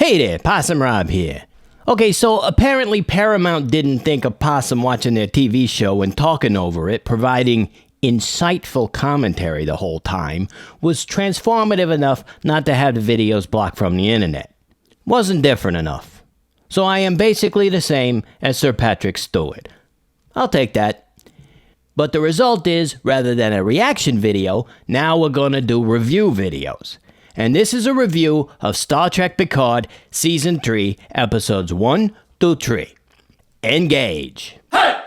Hey there, Possum Rob here. Okay, so apparently Paramount didn't think a possum watching their TV show and talking over it, providing insightful commentary the whole time, was transformative enough not to have the videos blocked from the internet. Wasn't different enough. So I am basically the same as Sir Patrick Stewart. I'll take that. But the result is, rather than a reaction video, now we're gonna do review videos. And this is a review of Star Trek Picard Season 3, Episodes 1 through 3. Engage! Hey!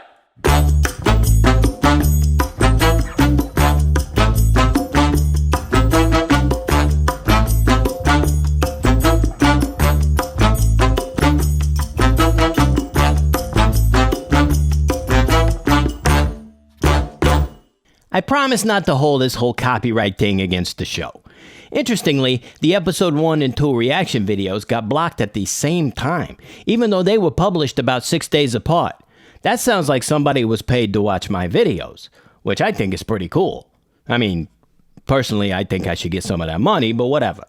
I promise not to hold this whole copyright thing against the show. Interestingly, the episode 1 and 2 reaction videos got blocked at the same time, even though they were published about 6 days apart. That sounds like somebody was paid to watch my videos, which I think is pretty cool. I mean, personally, I think I should get some of that money, but whatever.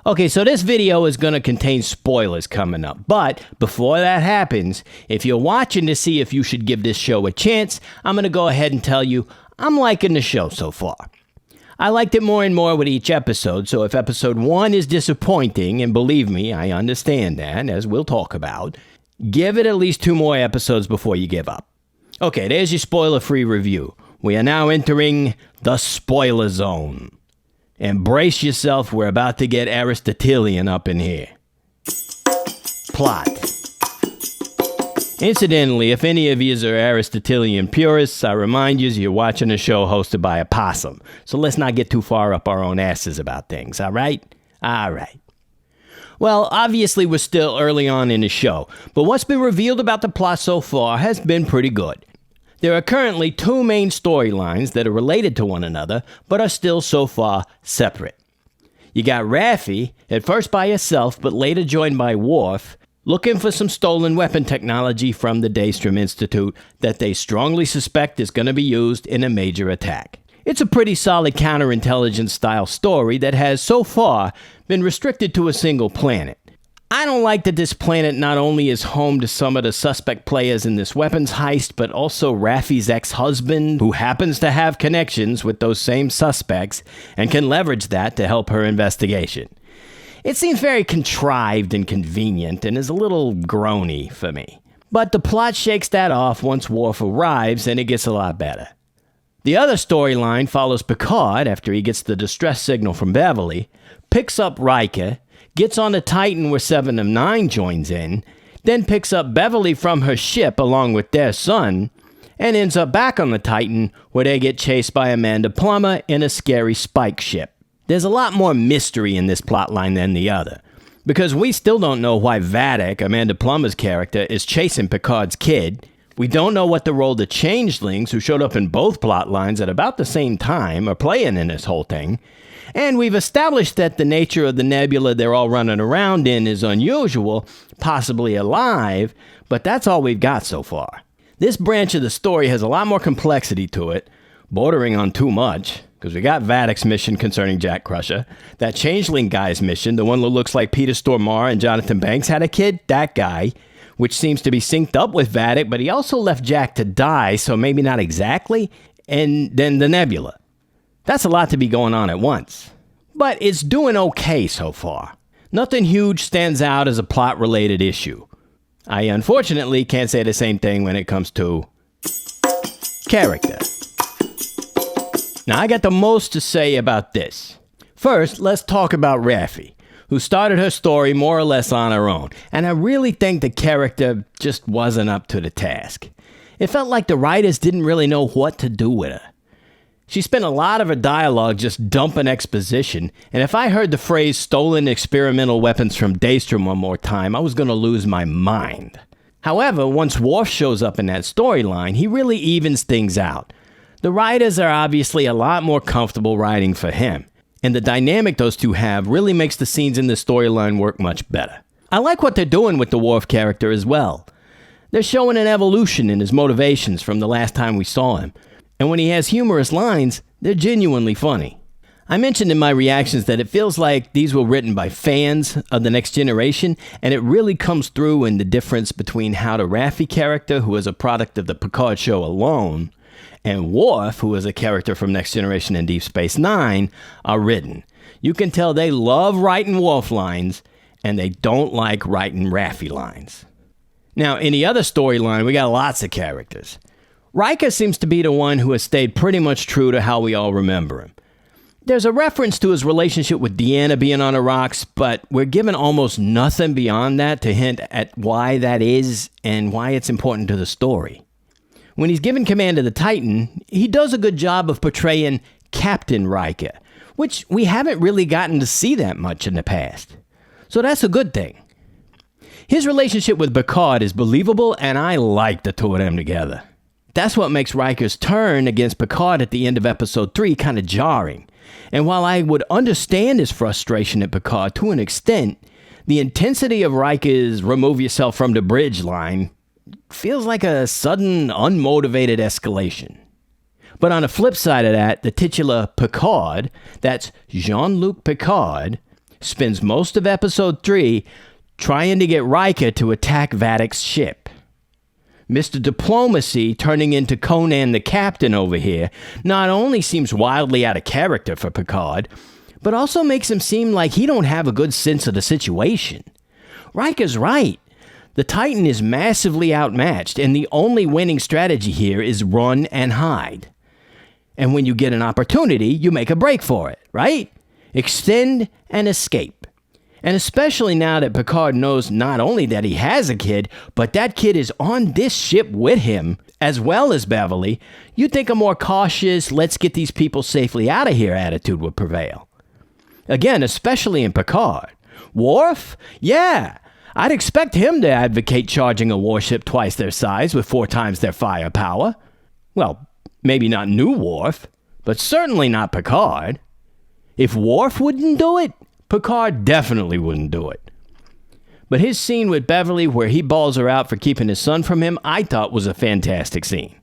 Okay, so this video is going to contain spoilers coming up, but before that happens, if you're watching to see if you should give this show a chance, I'm going to go ahead and tell you I'm liking the show so far. I liked it more and more with each episode, so if episode 1 is disappointing, and believe me, I understand that, as we'll talk about, give it at least 2 more episodes before you give up. Okay, there's your spoiler-free review. We are now entering the spoiler zone. And brace yourself, we're about to get Aristotelian up in here. Plot. Incidentally, if any of you are Aristotelian purists, I remind you you're watching a show hosted by a possum. So let's not get too far up our own asses about things, all right? All right. Well, obviously we're still early on in the show, but what's been revealed about the plot so far has been pretty good. There are currently 2 main storylines that are related to one another, but are still so far separate. You got Raffi, at first by herself, but later joined by Worf, looking for some stolen weapon technology from the Daystrom Institute that they strongly suspect is going to be used in a major attack. It's a pretty solid counterintelligence style story that has, so far, been restricted to a single planet. I don't like that this planet not only is home to some of the suspect players in this weapons heist, but also Raffi's ex-husband, who happens to have connections with those same suspects and can leverage that to help her investigation. It seems very contrived and convenient and is a little groany for me. But the plot shakes that off once Worf arrives and it gets a lot better. The other storyline follows Picard after he gets the distress signal from Beverly, picks up Riker, gets on the Titan where 7 of 9 joins in, then picks up Beverly from her ship along with their son, and ends up back on the Titan where they get chased by Amanda Plummer in a scary spike ship. There's a lot more mystery in this plotline than the other, because we still don't know why Vadic, Amanda Plummer's character, is chasing Picard's kid. We don't know what the role the changelings, who showed up in both plotlines at about the same time, are playing in this whole thing. And we've established that the nature of the nebula they're all running around in is unusual, possibly alive, but that's all we've got so far. This branch of the story has a lot more complexity to it, bordering on too much. Because we got Vadic's mission concerning Jack Crusher, that changeling guy's mission, the one that looks like Peter Stormare and Jonathan Banks had a kid, that guy, which seems to be synced up with Vadic, but he also left Jack to die, so maybe not exactly, and then the nebula. That's a lot to be going on at once. But it's doing okay so far. Nothing huge stands out as a plot-related issue. I unfortunately can't say the same thing when it comes to character. Now, I got the most to say about this. First, let's talk about Raffi, who started her story more or less on her own, and I really think the character just wasn't up to the task. It felt like the writers didn't really know what to do with her. She spent a lot of her dialogue just dumping exposition, and if I heard the phrase stolen experimental weapons from Daystrom one more time, I was going to lose my mind. However, once Worf shows up in that storyline, he really evens things out. The writers are obviously a lot more comfortable writing for him, and the dynamic those two have really makes the scenes in the storyline work much better. I like what they're doing with the Worf character as well. They're showing an evolution in his motivations from the last time we saw him, and when he has humorous lines, they're genuinely funny. I mentioned in my reactions that it feels like these were written by fans of The Next Generation, and it really comes through in the difference between how the Raffi character, who is a product of the Picard show alone, and Worf, who is a character from Next Generation and Deep Space Nine, are written. You can tell they love writing Worf lines, and they don't like writing Raffi lines. Now, in the other storyline, we got lots of characters. Riker seems to be the one who has stayed pretty much true to how we all remember him. There's a reference to his relationship with Deanna being on the rocks, but we're given almost nothing beyond that to hint at why that is and why it's important to the story. When he's given command of the Titan, he does a good job of portraying Captain Riker, which we haven't really gotten to see that much in the past. So that's a good thing. His relationship with Picard is believable, and I like the two of them together. That's what makes Riker's turn against Picard at the end of Episode 3 kind of jarring. And while I would understand his frustration at Picard to an extent, the intensity of Riker's remove yourself from the bridge line feels like a sudden, unmotivated escalation. But on the flip side of that, the titular Picard, that's Jean-Luc Picard, spends most of Episode 3 trying to get Riker to attack Vadic's ship. Mr. Diplomacy, turning into Conan the Captain over here, not only seems wildly out of character for Picard, but also makes him seem like he don't have a good sense of the situation. Riker's right. The Titan is massively outmatched, and the only winning strategy here is run and hide. And when you get an opportunity, you make a break for it, right? Extend and escape. And especially now that Picard knows not only that he has a kid, but that kid is on this ship with him, as well as Beverly, you'd think a more cautious, let's get these people safely out of here attitude would prevail. Again, especially in Picard. Worf? Yeah, I'd expect him to advocate charging a warship twice their size with 4 times their firepower. Well, maybe not new Worf, but certainly not Picard. If Worf wouldn't do it, Picard definitely wouldn't do it. But his scene with Beverly where he balls her out for keeping his son from him, I thought was a fantastic scene.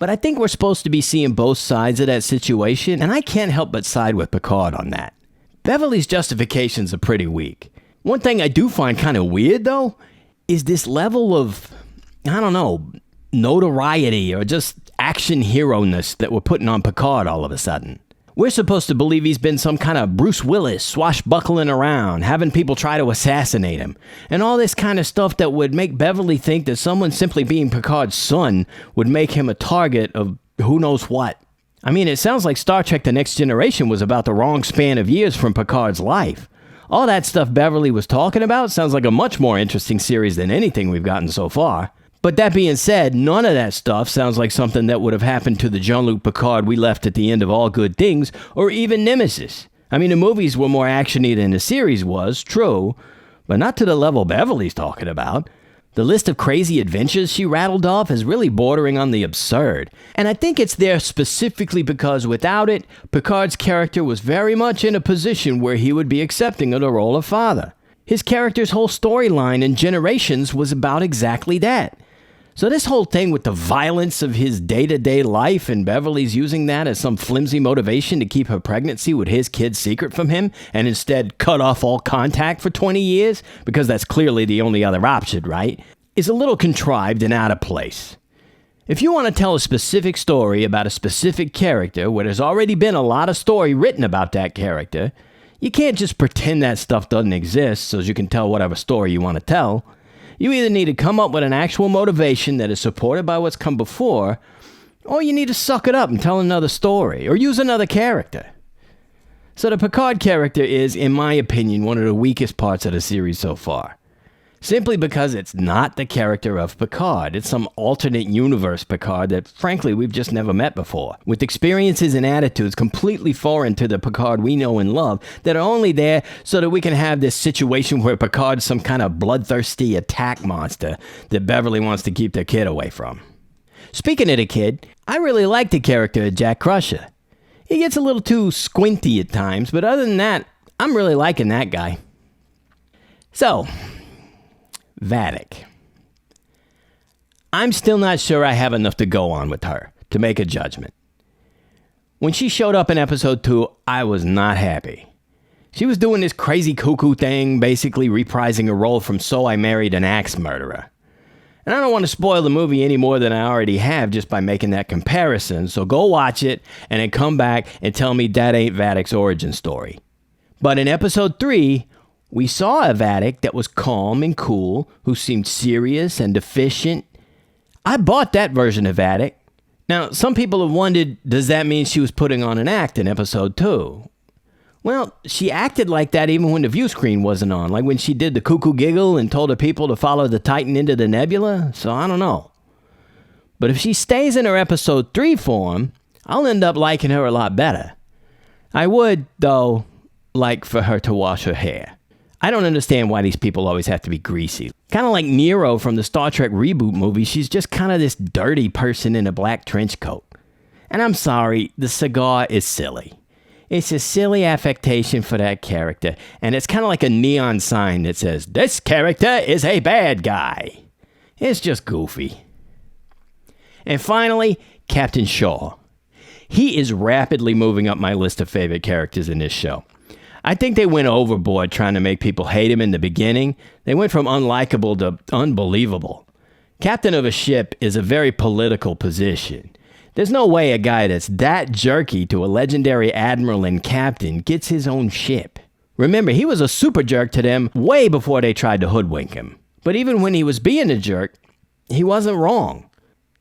But I think we're supposed to be seeing both sides of that situation, and I can't help but side with Picard on that. Beverly's justifications are pretty weak. One thing I do find kind of weird, though, is this level of, notoriety or just action hero-ness that we're putting on Picard all of a sudden. We're supposed to believe he's been some kind of Bruce Willis swashbuckling around, having people try to assassinate him, and all this kind of stuff that would make Beverly think that someone simply being Picard's son would make him a target of who knows what. I mean, it sounds like Star Trek The Next Generation was about the wrong span of years from Picard's life. All that stuff Beverly was talking about sounds like a much more interesting series than anything we've gotten so far. But that being said, none of that stuff sounds like something that would have happened to the Jean-Luc Picard we left at the end of All Good Things, or even Nemesis. I mean, the movies were more action-y than the series was, true, but not to the level Beverly's talking about. The list of crazy adventures she rattled off is really bordering on the absurd, and I think it's there specifically because without it, Picard's character was very much in a position where he would be accepting of the role of father. His character's whole storyline in Generations was about exactly that. So this whole thing with the violence of his day-to-day life and Beverly's using that as some flimsy motivation to keep her pregnancy with his kid secret from him and instead cut off all contact for 20 years, because that's clearly the only other option, right, is a little contrived and out of place. If you want to tell a specific story about a specific character where there's already been a lot of story written about that character, you can't just pretend that stuff doesn't exist so you can tell whatever story you want to tell. You either need to come up with an actual motivation that is supported by what's come before, or you need to suck it up and tell another story, or use another character. So the Picard character is, in my opinion, one of the weakest parts of the series so far. Simply because it's not the character of Picard. It's some alternate universe Picard that, frankly, we've just never met before, with experiences and attitudes completely foreign to the Picard we know and love, that are only there so that we can have this situation where Picard's some kind of bloodthirsty attack monster that Beverly wants to keep their kid away from. Speaking of the kid, I really like the character of Jack Crusher. He gets a little too squinty at times, but other than that, I'm really liking that guy. So, Vadic. I'm still not sure I have enough to go on with her to make a judgment. When she showed up in episode 2, I was not happy. She was doing this crazy cuckoo thing, basically reprising a role from So I Married an Axe Murderer. And I don't want to spoil the movie any more than I already have just by making that comparison, so go watch it and then come back and tell me that ain't Vadic's origin story. But in episode 3, we saw a Vadic that was calm and cool, who seemed serious and deficient. I bought that version of Vadic. Now, some people have wondered, does that mean she was putting on an act in episode 2? Well, she acted like that even when the view screen wasn't on, like when she did the cuckoo giggle and told her people to follow the Titan into the nebula, so I don't know. But if she stays in her episode 3 form, I'll end up liking her a lot better. I would, though, like for her to wash her hair. I don't understand why these people always have to be greasy. Kind of like Nero from the Star Trek reboot movie, she's just kind of this dirty person in a black trench coat. And I'm sorry, the cigar is silly. It's a silly affectation for that character, and it's kind of like a neon sign that says, "This character is a bad guy." It's just goofy. And finally, Captain Shaw. He is rapidly moving up my list of favorite characters in this show. I think they went overboard trying to make people hate him in the beginning. They went from unlikable to unbelievable. Captain of a ship is a very political position. There's no way a guy that's that jerky to a legendary admiral and captain gets his own ship. Remember, he was a super jerk to them way before they tried to hoodwink him. But even when he was being a jerk, he wasn't wrong.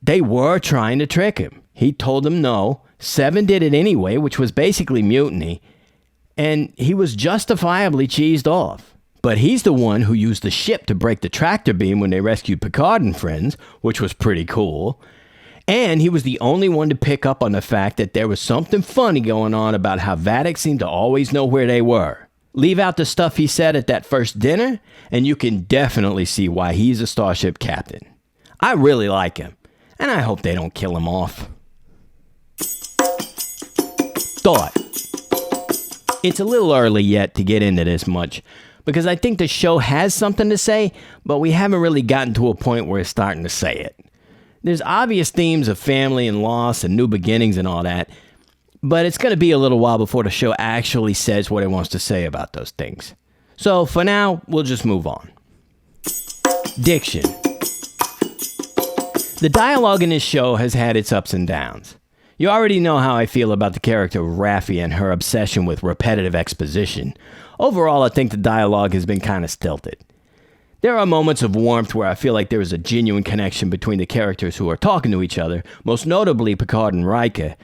They were trying to trick him. He told them no. Seven did it anyway, which was basically mutiny. And he was justifiably cheesed off. But he's the one who used the ship to break the tractor beam when they rescued Picard and friends, which was pretty cool. And he was the only one to pick up on the fact that there was something funny going on about how Vadic seemed to always know where they were. Leave out the stuff he said at that first dinner, and you can definitely see why he's a starship captain. I really like him, and I hope they don't kill him off. Thought. It's a little early yet to get into this much, because I think the show has something to say, but we haven't really gotten to a point where it's starting to say it. There's obvious themes of family and loss and new beginnings and all that, but it's going to be a little while before the show actually says what it wants to say about those things. So for now, we'll just move on. Diction. The dialogue in this show has had its ups and downs. You already know how I feel about the character of Raffi and her obsession with repetitive exposition. Overall, I think the dialogue has been kind of stilted. There are moments of warmth where I feel like there is a genuine connection between the characters who are talking to each other, most notably Picard and Riker,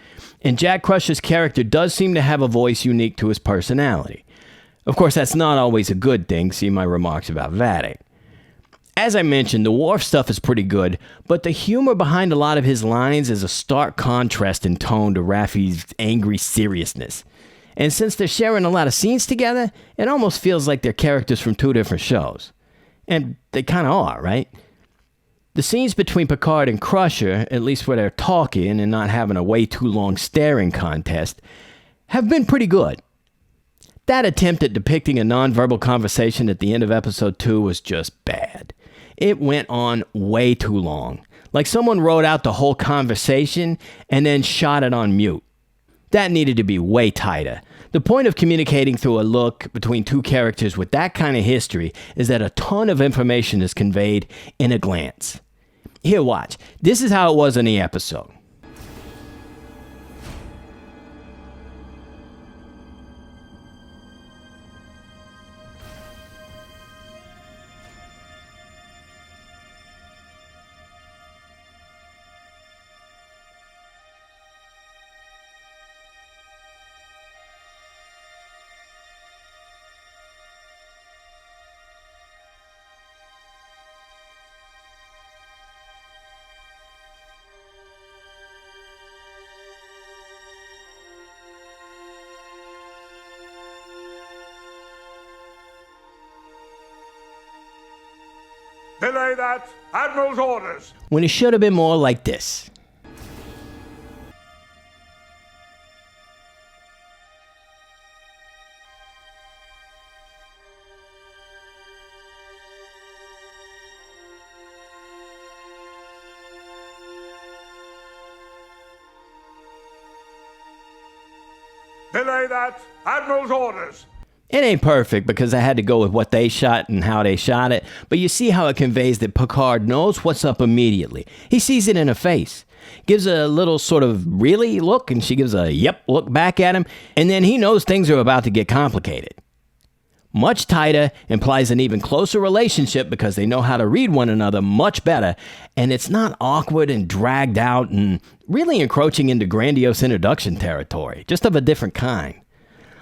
and Jack Crusher's character does seem to have a voice unique to his personality. Of course, that's not always a good thing, see my remarks about Vadic. As I mentioned, the Worf stuff is pretty good, but the humor behind a lot of his lines is a stark contrast in tone to Raffi's angry seriousness. And since they're sharing a lot of scenes together, it almost feels like they're characters from two different shows. And they kind of are, right? The scenes between Picard and Crusher, at least where they're talking and not having a way too long staring contest, have been pretty good. That attempt at depicting a nonverbal conversation at the end of episode 2 was just bad. It went on way too long. Like someone wrote out the whole conversation and then shot it on mute. That needed to be way tighter. The point of communicating through a look between two characters with that kind of history is that a ton of information is conveyed in a glance. Here, watch. This is how it was in the episode. Belay that! Admiral's orders! When it should have been more like this. Belay that. Admiral's orders. It ain't perfect because I had to go with what they shot and how they shot it, but you see how it conveys that Picard knows what's up immediately. He sees it in her face, gives a little sort of really look, and she gives a yep look back at him, and then he knows things are about to get complicated. Much tighter implies an even closer relationship because they know how to read one another much better, and it's not awkward and dragged out and really encroaching into grandiose introduction territory, just of a different kind.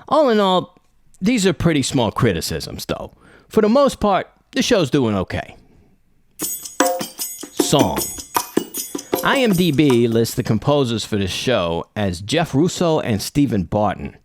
All in all, these are pretty small criticisms, though. For the most part, the show's doing okay. Song. IMDb lists the composers for this show as Jeff Russo and Stephen Barton.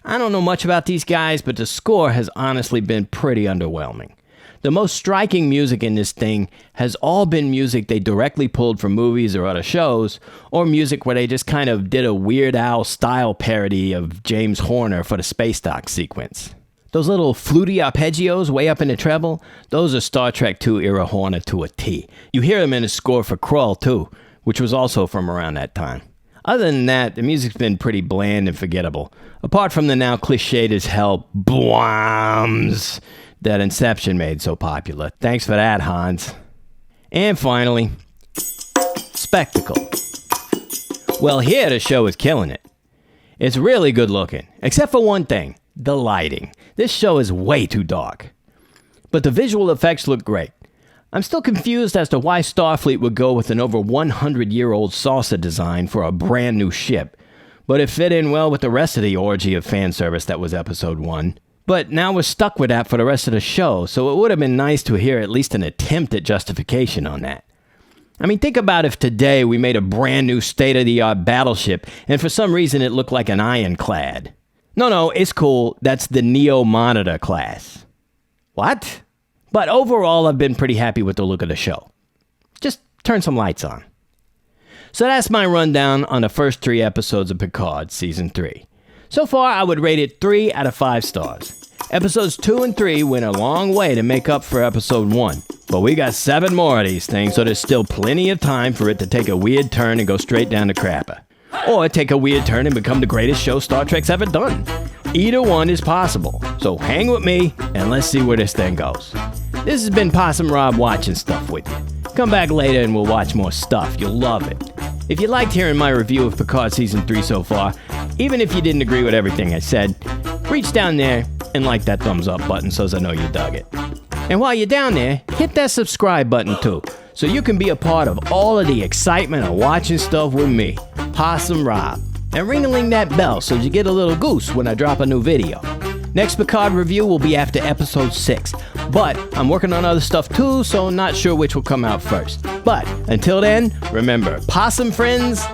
I don't know much about these guys, but the score has honestly been pretty underwhelming. The most striking music in this thing has all been music they directly pulled from movies or other shows, or music where they just kind of did a Weird Al style parody of James Horner for the space dock sequence. Those little fluty arpeggios way up in the treble, those are Star Trek II era Horner to a T. You hear them in the score for Krull too, which was also from around that time. Other than that, the music's been pretty bland and forgettable, apart from the now cliched as hell bwams that Inception made so popular. Thanks for that, Hans. And finally, spectacle. Well, here the show is killing it. It's really good looking, except for one thing, the lighting. This show is way too dark. But the visual effects look great. I'm still confused as to why Starfleet would go with an over 100-year-old saucer design for a brand new ship, but it fit in well with the rest of the orgy of fan service that was episode 1. But now we're stuck with that for the rest of the show, so it would have been nice to hear at least an attempt at justification on that. I mean, think about if today we made a brand new state-of-the-art battleship, and for some reason it looked like an ironclad. No, it's cool. That's the Neo Monitor class. What? But overall, I've been pretty happy with the look of the show. Just turn some lights on. So that's my rundown on the first 3 episodes of Picard Season 3. So far, I would rate it 3 out of 5 stars. Episodes 2 and 3 went a long way to make up for episode 1. But we got 7 more of these things, so there's still plenty of time for it to take a weird turn and go straight down the crapper. Or take a weird turn and become the greatest show Star Trek's ever done. Either one is possible. So hang with me, and let's see where this thing goes. This has been Possum Rob watching stuff with you. Come back later and we'll watch more stuff. You'll love it. If you liked hearing my review of Picard Season 3 so far, even if you didn't agree with everything I said, reach down there and like that thumbs up button so I know you dug it. And while you're down there, hit that subscribe button too, so you can be a part of all of the excitement of watching stuff with me, Possum Rob. And ring-a-ling that bell so you get a little goose when I drop a new video. Next Picard review will be after episode 6, but I'm working on other stuff too, so not sure which will come out first. But until then, remember, Possum friends,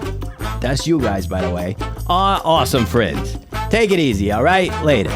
that's you guys by the way, are awesome friends. Take it easy, alright? Later.